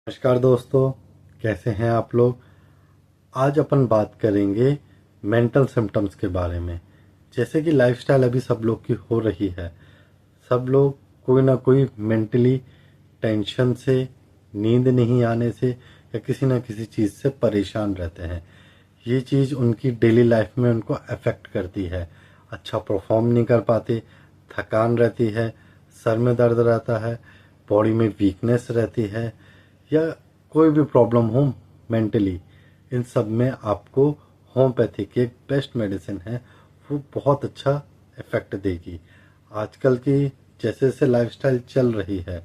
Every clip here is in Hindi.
नमस्कार दोस्तों, कैसे हैं आप लोग। आज अपन बात करेंगे मेंटल सिम्टम्स के बारे में। जैसे कि लाइफस्टाइल अभी सब लोग की हो रही है, सब लोग कोई ना कोई मेंटली टेंशन से, नींद नहीं आने से या किसी ना किसी चीज़ से परेशान रहते हैं। ये चीज़ उनकी डेली लाइफ में उनको अफेक्ट करती है। अच्छा परफॉर्म नहीं कर पाते, थकान रहती है, सर में दर्द रहता है, बॉडी में वीकनेस रहती है, या कोई भी प्रॉब्लम हो मेंटली, इन सब में आपको होम्योपैथी की एक बेस्ट मेडिसिन है, वो बहुत अच्छा इफेक्ट देगी। आजकल की जैसे जैसे लाइफस्टाइल चल रही है,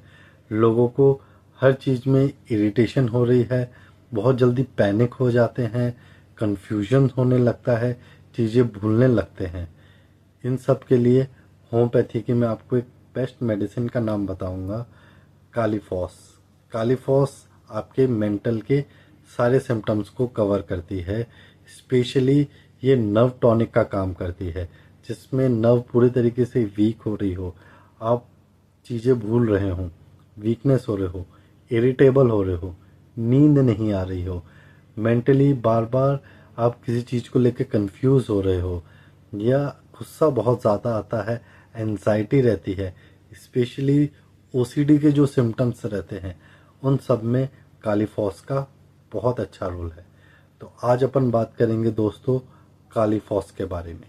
लोगों को हर चीज़ में इरिटेशन हो रही है, बहुत जल्दी पैनिक हो जाते हैं, कंफ्यूजन होने लगता है, चीज़ें भूलने लगते हैं। इन सब के लिए होम्योपैथी की मैं आपको एक बेस्ट मेडिसिन का नाम बताऊंगा, कालीफॉस। कालीफॉस आपके मेंटल के सारे सिम्टम्स को कवर करती है। स्पेशली ये नर्व टॉनिक का काम करती है, जिसमें नर्व पूरी तरीके से वीक हो रही हो, आप चीज़ें भूल रहे हो, वीकनेस हो रहे हो, इरिटेबल हो रहे हो, नींद नहीं आ रही हो, मेंटली बार बार आप किसी चीज़ को लेकर कंफ्यूज हो रहे हो, या गुस्सा बहुत ज़्यादा आता है, एंजाइटी रहती है, स्पेशली ओसीडी के जो सिम्टम्स रहते हैं, उन सब में कालीफॉस का बहुत अच्छा रोल है। तो आज अपन बात करेंगे दोस्तों कालीफॉस के बारे में।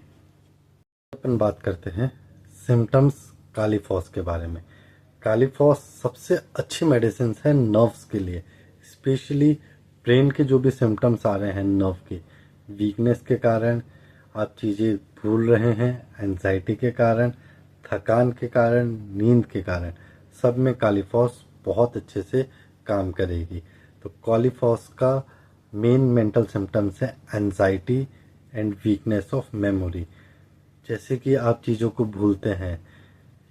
अपन बात करते हैं सिम्टम्स कालीफॉस के बारे में। कालीफॉस सबसे अच्छी मेडिसिन है नर्व्स के लिए, स्पेशली ब्रेन के जो भी सिम्टम्स आ रहे हैं नर्व के, वीकनेस के कारण, आप चीज़ें भूल रहे हैं, एंजाइटी के कारण, थकान के कारण, नींद के कारण, सब में कालीफॉस बहुत अच्छे से काम करेगी। तो कालीफॉस का मेन मेंटल सिम्टम्स है anxiety and weakness of memory. जैसे कि आप चीज़ों को भूलते हैं,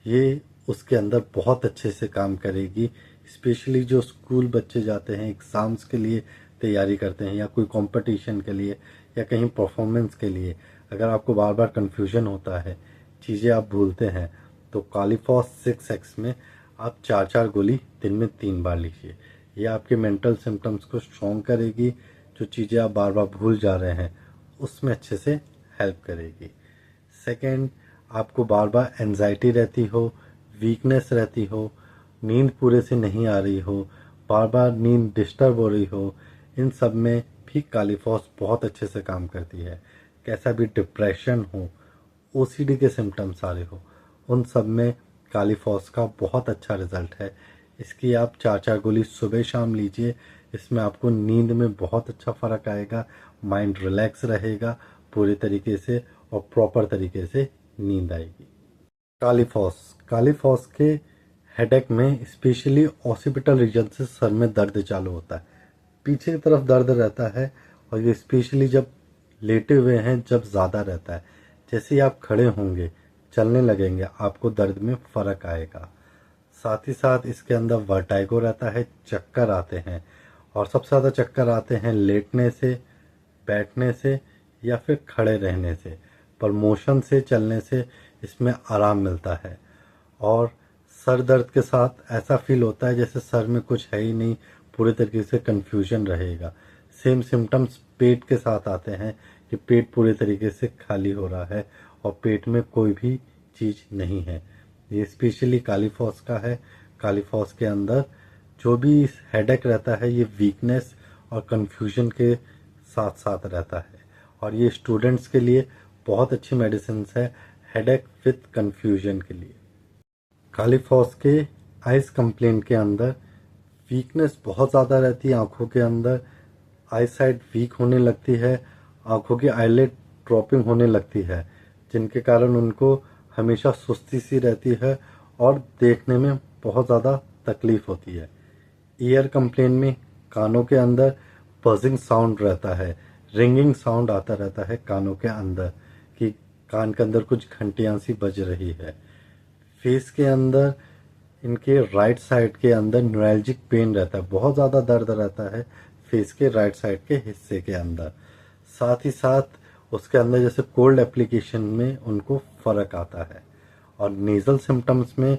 ये उसके अंदर बहुत अच्छे से काम करेगी। स्पेशली जो स्कूल बच्चे जाते हैं, एग्ज़ाम्स के लिए तैयारी करते हैं, या कोई कंपटीशन के लिए, या कहीं परफॉर्मेंस के लिए, अगर आपको बार बार कन्फ्यूजन होता है, चीज़ें आप भूलते हैं, तो कालीफॉस 6x में आप 4-4 गोली दिन में 3 बार लीजिए। ये आपके मेंटल सिम्टम्स को स्ट्रॉन्ग करेगी, जो चीज़ें आप बार बार भूल जा रहे हैं उसमें अच्छे से हेल्प करेगी। सेकेंड, आपको बार बार एंजाइटी रहती हो, वीकनेस रहती हो, नींद पूरे से नहीं आ रही हो, बार बार नींद डिस्टर्ब हो रही हो, इन सब में भी कालीफॉस बहुत अच्छे से काम करती है। कैसा भी डिप्रेशन हो, ओसीडी के सिम्टम्स आ रहे हो, उन सब में कालीफॉस का बहुत अच्छा रिजल्ट है। इसकी आप 4-4 गोली सुबह शाम लीजिए, इसमें आपको नींद में बहुत अच्छा फ़र्क आएगा, माइंड रिलैक्स रहेगा पूरी तरीके से, और प्रॉपर तरीके से नींद आएगी। कालीफॉस कालीफॉस के हेडेक में स्पेशली ऑसिपिटल रीजन से सर में दर्द चालू होता है, पीछे की तरफ दर्द रहता है, और ये स्पेशली जब लेटे हुए हैं जब ज़्यादा रहता है। जैसे ही आप खड़े होंगे, चलने लगेंगे, आपको दर्द में फ़र्क आएगा। साथ ही साथ इसके अंदर वर्टाइगो रहता है, चक्कर आते हैं, और सबसे ज़्यादा चक्कर आते हैं लेटने से, बैठने से, या फिर खड़े रहने से। पर मोशन से, चलने से इसमें आराम मिलता है। और सर दर्द के साथ ऐसा फील होता है जैसे सर में कुछ है ही नहीं, पूरे तरीके से कंफ्यूजन रहेगा। सेम सिम्टम्स पेट के साथ आते हैं, कि पेट पूरे तरीके से खाली हो रहा है और पेट में कोई भी चीज़ नहीं है। ये स्पेशली कालीफॉस का है। कालीफॉस के अंदर जो भी हेडेक रहता है, ये वीकनेस और कंफ्यूजन के साथ साथ रहता है, और ये स्टूडेंट्स के लिए बहुत अच्छी मेडिसिन है हेडेक विथ कंफ्यूजन के लिए। कालीफॉस के आइज कंप्लेंट के अंदर वीकनेस बहुत ज़्यादा रहती है, आँखों के अंदर आई साइड वीक होने लगती है, आँखों की आईलेट ड्रॉपिंग होने लगती है, जिनके कारण उनको हमेशा सुस्ती सी रहती है और देखने में बहुत ज़्यादा तकलीफ़ होती है। ईयर कंप्लेन में कानों के अंदर बजिंग साउंड रहता है, रिंगिंग साउंड आता रहता है कानों के अंदर, कि कान के अंदर कुछ घंटियाँ सी बज रही है। फेस के अंदर, इनके राइट साइड के अंदर न्यूरैल्जिक पेन रहता है, बहुत ज़्यादा दर्द रहता है फेस के राइट साइड के हिस्से के अंदर। साथ ही साथ उसके अंदर जैसे कोल्ड एप्लीकेशन में उनको फ़र्क आता है। और नेज़ल सिम्टम्स में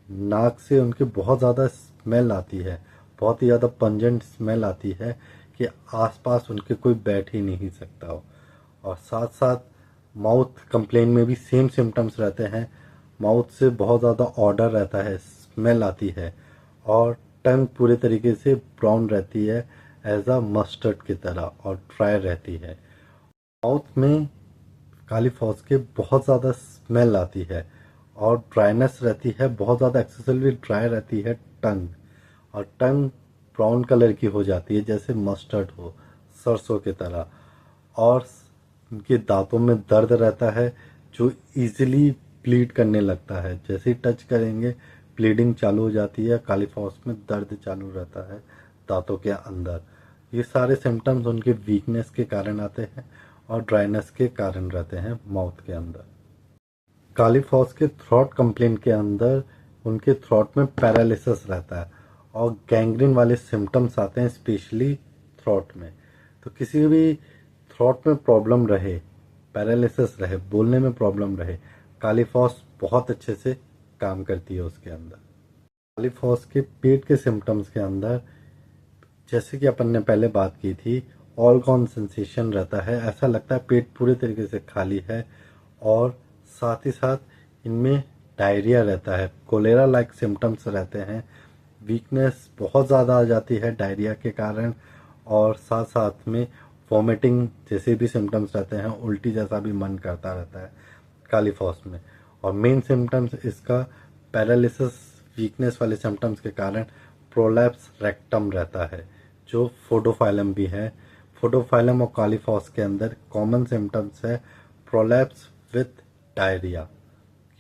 नाक से उनके बहुत ज़्यादा स्मेल आती है, बहुत ही ज़्यादा पंजेंट स्मेल आती है कि आसपास उनके कोई बैठ ही नहीं सकता हो। और साथ साथ माउथ कंप्लेन में भी सेम सिम्टम्स रहते हैं। माउथ से बहुत ज़्यादा ऑडर रहता है, स्मेल आती है, और टंग पूरे तरीके से ब्राउन रहती है एज अ मस्टर्ड की तरह, और ड्राई रहती है। माउथ में काली फॉस के बहुत ज़्यादा स्मेल आती है और ड्राइनेस रहती है, बहुत ज़्यादा एक्सेसिवली ड्राई रहती है टंग, और टंग ब्राउन कलर की हो जाती है जैसे मस्टर्ड हो, सरसों की तरह। और उनके दांतों में दर्द रहता है जो इजीली ब्लीड करने लगता है, जैसे ही टच करेंगे ब्लीडिंग चालू हो जाती है, काली फॉस में दर्द चालू रहता है दांतों के अंदर। ये सारे सिम्टम्स उनके वीकनेस के कारण आते हैं और ड्राइनेस के कारण रहते हैं माउथ के अंदर। काली फॉस के थ्रॉट कंप्लेन के अंदर उनके थ्रॉट में पैरालिसिस रहता है और गैंग्रीन वाले सिम्टम्स आते हैं, स्पेशली थ्रॉट में। तो किसी भी थ्रॉट में प्रॉब्लम रहे, पैरालिसिस रहे, बोलने में प्रॉब्लम रहे, काली फॉस बहुत अच्छे से काम करती है उसके अंदर। काली फॉस के पेट के सिम्टम्स के अंदर, जैसे कि अपन ने पहले बात की थी, ऑल गॉन सेंसेशन रहता है, ऐसा लगता है पेट पूरे तरीके से खाली है। और साथ ही साथ इनमें डायरिया रहता है, कोलेरा लाइक सिम्टम्स रहते हैं, वीकनेस बहुत ज़्यादा आ जाती है डायरिया के कारण, और साथ साथ में वॉमिटिंग जैसे भी सिम्टम्स रहते हैं, उल्टी जैसा भी मन करता रहता है काली फॉस में। और मेन सिम्टम्स इसका पैरालिसिस, वीकनेस वाले सिम्टम्स के कारण प्रोलैप्स रेक्टम रहता है, जो फोडोफाइलम भी है। फोडोफाइलम और काली फॉस के अंदर कॉमन सिम्टम्स है प्रोलैप्स विथ डायरिया,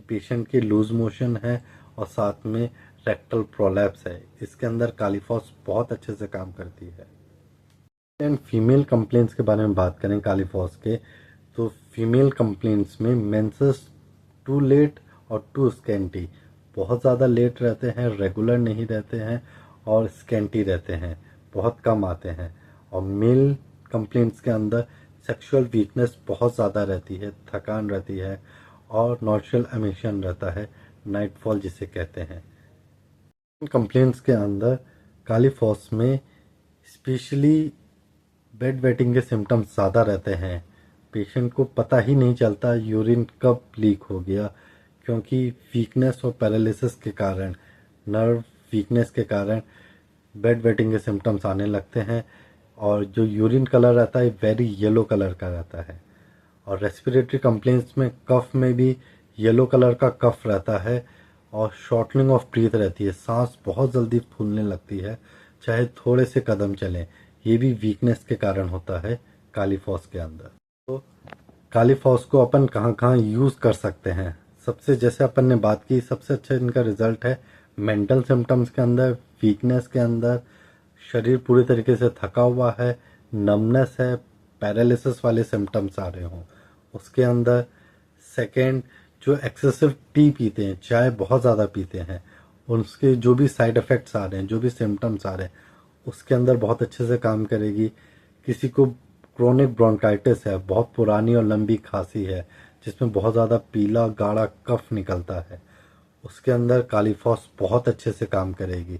पेशेंट की लूज मोशन है और साथ में रेक्टल प्रोलैप्स है। इसके अंदर काली फॉस बहुत अच्छे से काम करती है। एंड फीमेल कंप्लेंट्स के बारे में बात करें काली फॉस के, तो फीमेल कंप्लेंट्स में मेंसेस टू लेट और टू स्कैंटी, बहुत ज़्यादा लेट रहते हैं, रेगुलर नहीं रहते हैं, और स्कैंटी रहते हैं, बहुत कम आते हैं। और मेल कंप्लेंट्स के अंदर सेक्सुअल वीकनेस बहुत ज़्यादा रहती है, थकान रहती है, और नॉर्चुरल एमिशन रहता है, नाइटफॉल जिसे कहते हैं। कंप्लेंट्स के अंदर काली फॉस में स्पेशली बेड वेटिंग के सिम्टम्स ज़्यादा रहते हैं। पेशेंट को पता ही नहीं चलता यूरिन कब लीक हो गया, क्योंकि वीकनेस और पैरालिसिस के कारण, नर्व वीकनेस के कारण बेड वेटिंग के सिम्टम्स आने लगते हैं। और जो यूरिन कलर रहता है वेरी येलो कलर का रहता है। और रेस्पिरेटरी कंप्लेंट्स में कफ में भी येलो कलर का कफ रहता है, और शॉर्टनिंग ऑफ ब्रीथ रहती है, सांस बहुत जल्दी फूलने लगती है चाहे थोड़े से कदम चलें। ये भी वीकनेस के कारण होता है काली फॉस के अंदर। तो काली फॉस को अपन कहाँ कहाँ यूज़ कर सकते हैं, सबसे जैसे अपन ने बात की, सबसे अच्छा इनका रिजल्ट है मेंटल सिम्टम्स के अंदर, वीकनेस के अंदर, शरीर पूरी तरीके से थका हुआ है, नमनेस है, पैरालिसिस वाले सिम्टम्स आ रहे हों उसके अंदर। सेकेंड, जो एक्सेसिव टी पीते हैं, चाय बहुत ज़्यादा पीते हैं, उसके जो भी साइड इफ़ेक्ट्स आ रहे हैं, जो भी सिम्टम्स आ रहे हैं, उसके अंदर बहुत अच्छे से काम करेगी। किसी को क्रोनिक ब्रोंकाइटिस है, बहुत पुरानी और लंबी खांसी है जिसमें बहुत ज़्यादा पीला गाढ़ा कफ निकलता है, उसके अंदर काली फॉस बहुत अच्छे से काम करेगी।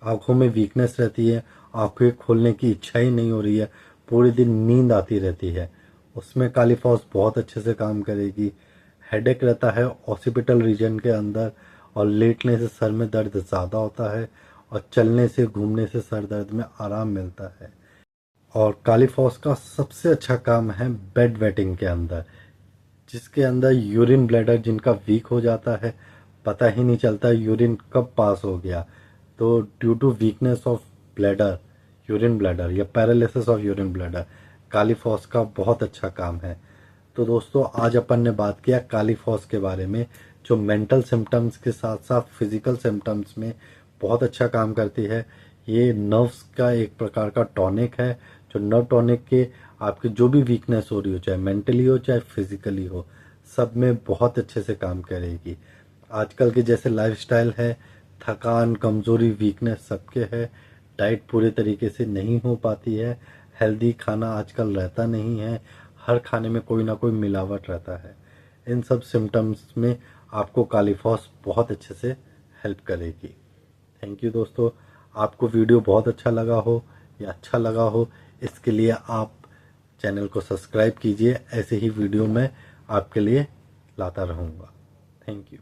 आँखों में वीकनेस रहती है, आँखें खोलने की इच्छा ही नहीं हो रही है, पूरे दिन नींद आती रहती है, उसमें काली फॉस बहुत अच्छे से काम करेगी। हेडेक रहता है ऑसिपिटल रीजन के अंदर, और लेटने से सर में दर्द ज़्यादा होता है, और चलने से घूमने से सर दर्द में आराम मिलता है। और काली फॉस का सबसे अच्छा काम है बेड वेटिंग के अंदर, जिसके अंदर यूरिन ब्लैडर जिनका वीक हो जाता है, पता ही नहीं चलता यूरिन कब पास हो गया, तो due to weakness of bladder, urine bladder या paralysis of urine bladder, kali phos का बहुत अच्छा काम है। तो दोस्तों, आज अपन ने बात किया काली फॉस के बारे में, जो मेंटल सिम्टम्स के साथ साथ फिजिकल सिम्टम्स में बहुत अच्छा काम करती है। ये नर्व्स का एक प्रकार का टॉनिक है, जो नर्व टॉनिक के आपकी जो भी वीकनेस हो रही हो, चाहे मेंटली हो चाहे फिजिकली हो, सब में बहुत अच्छे से काम करेगी। आजकल के जैसे लाइफस्टाइल है, थकान, कमज़ोरी, वीकनेस सबके है, डाइट पूरे तरीके से नहीं हो पाती है, हेल्दी खाना आजकल रहता नहीं है, हर खाने में कोई ना कोई मिलावट रहता है। इन सब सिम्टम्स में आपको काली फॉस बहुत अच्छे से हेल्प करेगी। थैंक यू दोस्तों, आपको वीडियो बहुत अच्छा लगा हो या अच्छा लगा हो, इसके लिए आप चैनल को सब्सक्राइब कीजिए। ऐसे ही वीडियो मैं आपके लिए लाता रहूँगा। Thank you.